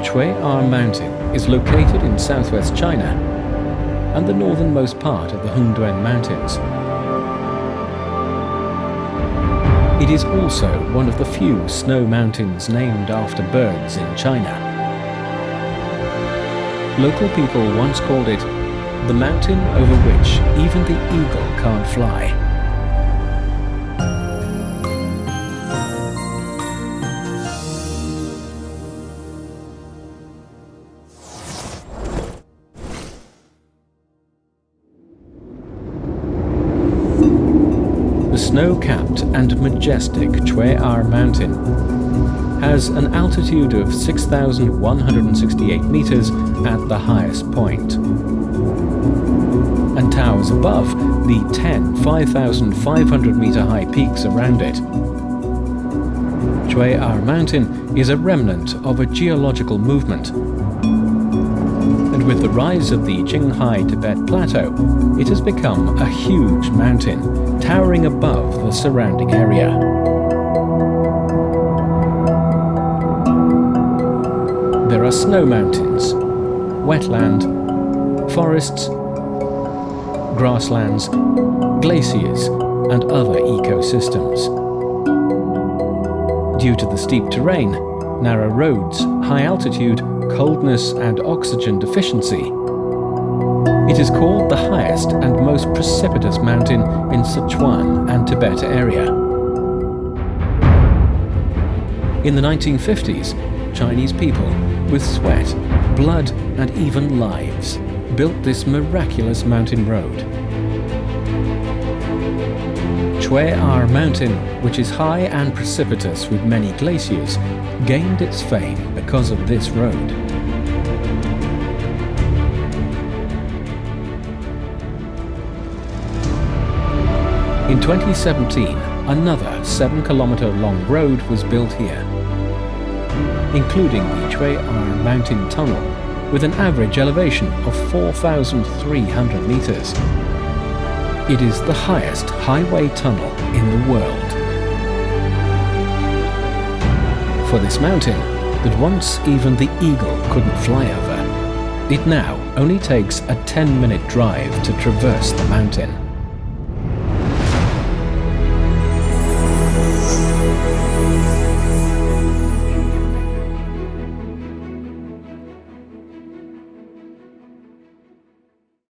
Chuai-Er Mountain is located in southwest China and the northernmost part of the Hongduan Mountains. It is also one of the few snow mountains named after birds in China. Local people once called it the mountain over which even the eagle can't fly. The snow-capped and majestic Chuai-Er Mountain has an altitude of 6,168 meters at the highest point, and towers above the 10 5,500 meter high peaks around it. Chuai-Er Mountain is a remnant of a geological movement, and with the rise of the Qinghai Tibet Plateau, it has become a huge mountain, towering above the surrounding area. There are snow mountains, wetland, forests, grasslands, glaciers, and other ecosystems. Due to the steep terrain, narrow roads, high altitude, coldness, and oxygen deficiency, it is called the highest and most precipitous mountain in Sichuan and Tibet area. In the 1950s, Chinese people, with sweat, blood, and even lives, built this miraculous mountain road. Chuai-Er Mountain, which is high and precipitous with many glaciers, gained its fame because of this road. In 2017, another 7-kilometer-long road was built here, including the Chuai-Er Mountain Tunnel, with an average elevation of 4,300 meters. It is the highest highway tunnel in the world. For this mountain, that once even the eagle couldn't fly over, it now only takes a 10-minute drive to traverse the mountain.